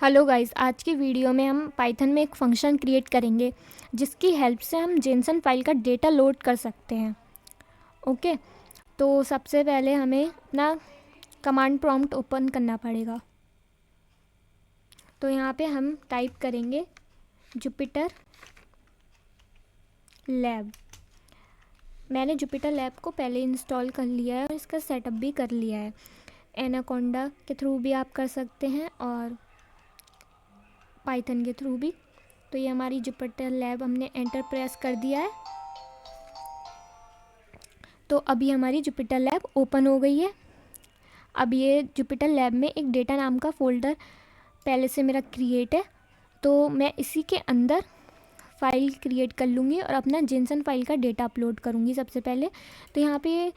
Hello guys, आज की video में हम पाइथन में एक फ़ंक्शन क्रिएट करेंगे जिसकी हेल्प से हम जेसन फाइल का डेटा लोड कर सकते हैं। ओके, तो सबसे पहले हमें अपना कमांड प्रॉम्प्ट ओपन करना पड़ेगा। तो यहाँ पे हम टाइप करेंगे जुपिटर लैब। मैंने जुपिटर लैब को पहले इंस्टॉल कर लिया है और इसका सेटअप भी कर लिया है। एनाकोंडा के थ्रू भी आप कर सकते हैं और पाइथन के थ्रू भी। तो ये हमारी जुपिटर लैब हमने एंटर प्रेस कर दिया है। तो अभी हमारी जुपिटर लैब ओपन हो गई है। अब ये जुपिटर लैब में एक डेटा नाम का फ़ोल्डर पहले से मेरा क्रिएट है, तो मैं इसी के अंदर फ़ाइल क्रिएट कर लूँगी और अपना जेसन फाइल का डेटा अपलोड करूँगी सबसे पहले। तो यहाँ पे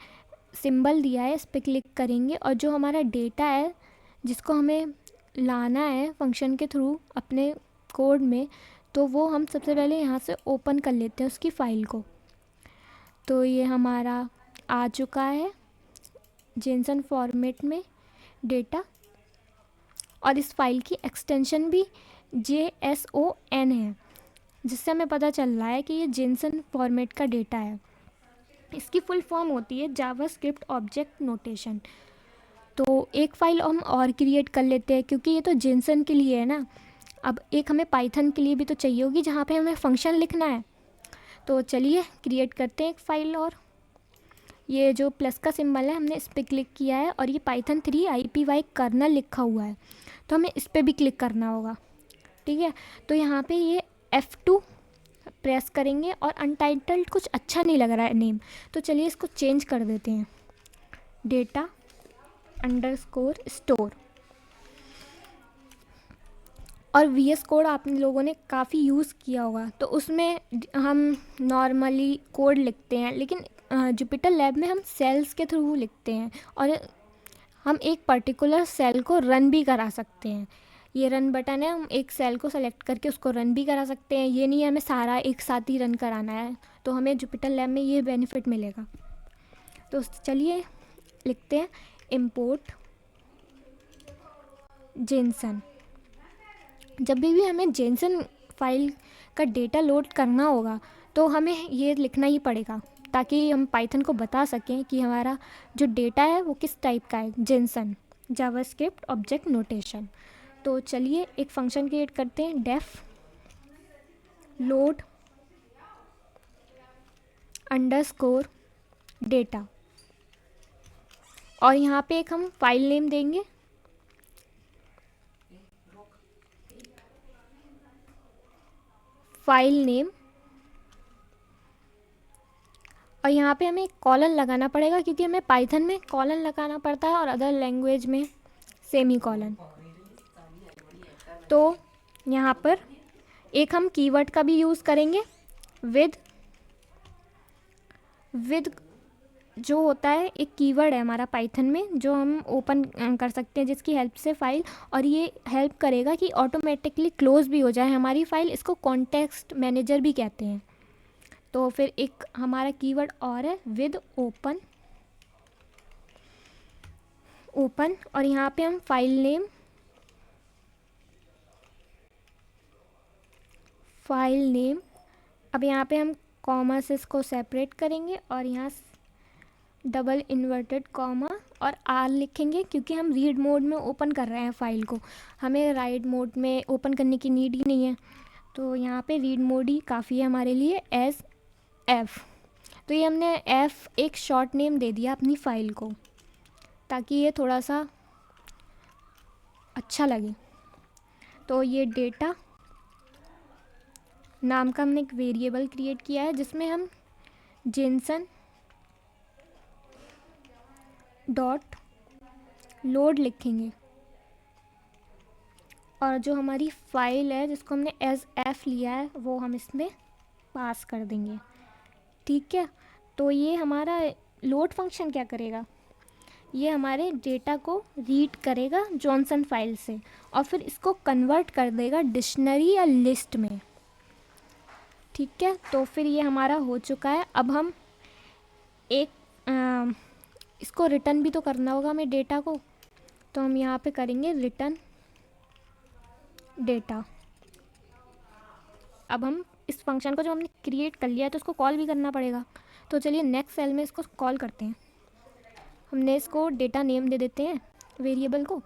सिंबल दिया है, इस पर क्लिक करेंगे और जो हमारा डेटा है जिसको हमें लाना है फंक्शन के थ्रू अपने कोड में, तो वो हम सबसे पहले यहाँ से ओपन कर लेते हैं उसकी फ़ाइल को। तो ये हमारा आ चुका है जेसन फॉर्मेट में डेटा, और इस फाइल की एक्सटेंशन भी JSON है, जिससे हमें पता चल रहा है कि ये जेसन फॉर्मेट का डेटा है। इसकी फुल फॉर्म होती है जावास्क्रिप्ट ऑब्जेक्ट नोटेशन। तो एक फ़ाइल हम और क्रिएट कर लेते हैं क्योंकि ये तो जेसन के लिए है ना। अब एक हमें पाइथन के लिए भी तो चाहिए होगी जहाँ पे हमें फंक्शन लिखना है। तो चलिए क्रिएट करते हैं एक फ़ाइल। और ये जो प्लस का सिंबल है हमने इस पर क्लिक किया है और ये पाइथन 3 IPY कर्नल लिखा हुआ है, तो हमें इस पर भी क्लिक करना होगा। ठीक है, तो यहाँ पे ये F2 प्रेस करेंगे और अनटाइटल्ड कुछ अच्छा नहीं लग रहा है नेम, तो चलिए इसको चेंज कर देते हैं, डेटा अंडरस्कोर स्टोर। और VS कोड आप लोगों ने काफ़ी यूज़ किया होगा, तो उसमें हम नॉर्मली कोड लिखते हैं, लेकिन जुपिटर लैब में हम सेल्स के थ्रू लिखते हैं और हम एक पर्टिकुलर सेल को रन भी करा सकते हैं। ये रन बटन है, हम एक सेल को सेलेक्ट करके उसको रन भी करा सकते हैं। ये नहीं है हमें सारा एक साथ ही रन कराना है, तो हमें जुपिटर लैब में ये बेनिफिट मिलेगा। तो चलिए लिखते हैं इम्पोर्ट जेसन। जब भी हमें जेसन फाइल का डेटा लोड करना होगा तो हमें ये लिखना ही पड़ेगा, ताकि हम पाइथन को बता सकें कि हमारा जो डेटा है वो किस टाइप का है। Jason JavaScript object notation. तो चलिए एक फंक्शन क्रिएट करते हैं, डेफ लोड अंडरस्कोर डेटा, और यहाँ पे एक हम फाइल नेम देंगे, फाइल नेम। और यहाँ पे हमें कॉलन लगाना पड़ेगा क्योंकि हमें पाइथन में कॉलन लगाना पड़ता है और अदर लैंग्वेज में सेमी कॉलन। तो यहाँ पर एक हम कीवर्ड का भी यूज़ करेंगे, विद जो होता है एक कीवर्ड है हमारा पाइथन में जो हम ओपन कर सकते हैं जिसकी हेल्प से फाइल, और ये हेल्प करेगा कि ऑटोमेटिकली क्लोज भी हो जाए हमारी फाइल। इसको कॉन्टेक्स्ट मैनेजर भी कहते हैं। तो फिर एक हमारा कीवर्ड और है विद ओपन, और यहाँ पे हम फाइल नेम, अब यहाँ पे हम कॉमा से इसको सेपरेट करेंगे और यहाँ डबल इन्वर्टेड कॉमा और R लिखेंगे क्योंकि हम रीड मोड में ओपन कर रहे हैं फाइल को, हमें राइट मोड में ओपन करने की नीड ही नहीं है। तो यहाँ पे रीड मोड ही काफ़ी है हमारे लिए, एज F। तो ये हमने F एक शॉर्ट नेम दे दिया अपनी फ़ाइल को ताकि ये थोड़ा सा अच्छा लगे। तो ये डेटा नाम का हमने एक वेरिएबल क्रिएट किया है जिसमें हम जेसन डॉट लोड लिखेंगे, और जो हमारी फ़ाइल है जिसको हमने एज F लिया है वो हम इसमें पास कर देंगे। ठीक है, तो ये हमारा लोड फंक्शन क्या करेगा, ये हमारे डेटा को रीड करेगा जॉनसन फाइल से और फिर इसको कन्वर्ट कर देगा डिक्शनरी या लिस्ट में। ठीक है, तो फिर ये हमारा हो चुका है। अब हम एक इसको रिटर्न भी तो करना होगा हमें डेटा को, तो हम यहाँ पे करेंगे रिटर्न डेटा। अब हम इस फंक्शन को जब हमने क्रिएट कर लिया है तो उसको कॉल भी करना पड़ेगा। तो चलिए नेक्स्ट सेल में इसको कॉल करते हैं। हमने इसको डेटा नेम दे देते हैं वेरिएबल को,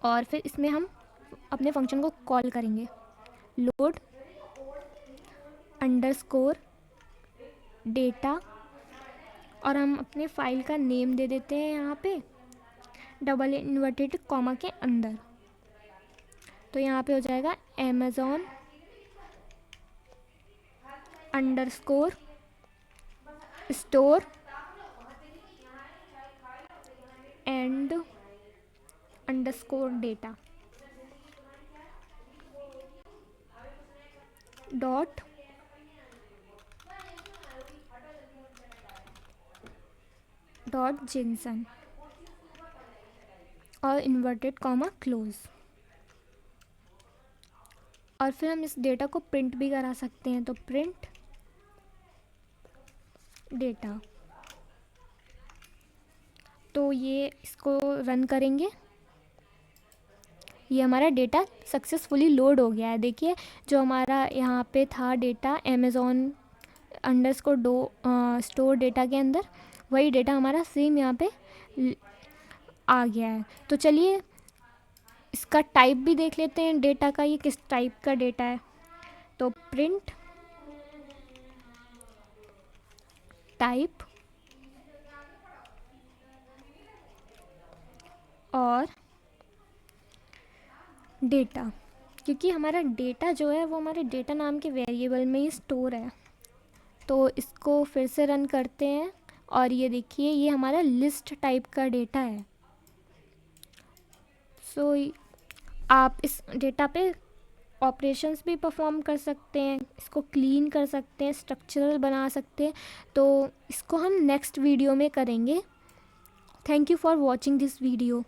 और फिर इसमें हम अपने फंक्शन को कॉल करेंगे, लोड अंडरस्कोर डेटा, और हम अपने फाइल का नेम दे देते हैं यहाँ पे डबल इन्वर्टेड कॉमा के अंदर। तो यहाँ पे हो जाएगा Amazon underscore store and underscore data dot JSON और इन्वर्टेड कॉमा क्लोज। और फिर हम इस डेटा को प्रिंट भी करा सकते हैं, तो प्रिंट डेटा। तो ये इसको रन करेंगे, ये हमारा डेटा सक्सेसफुली लोड हो गया है। देखिए जो हमारा यहाँ पे था data Amazon underscore store data के अंदर, वही डेटा हमारा सेम यहाँ पे आ गया है। तो चलिए इसका टाइप भी देख लेते हैं डेटा का, ये किस टाइप का डेटा है। तो प्रिंट टाइप और डेटा, क्योंकि हमारा डेटा जो है वो हमारे डेटा नाम के वेरिएबल में ही स्टोर है। तो इसको फिर से रन करते हैं और ये देखिए ये हमारा लिस्ट टाइप का डेटा है। सो आप इस डेटा पे ऑपरेशंस भी परफॉर्म कर सकते हैं, इसको क्लीन कर सकते हैं, स्ट्रक्चरल बना सकते हैं। तो इसको हम नेक्स्ट वीडियो में करेंगे। Thank you for watching this video.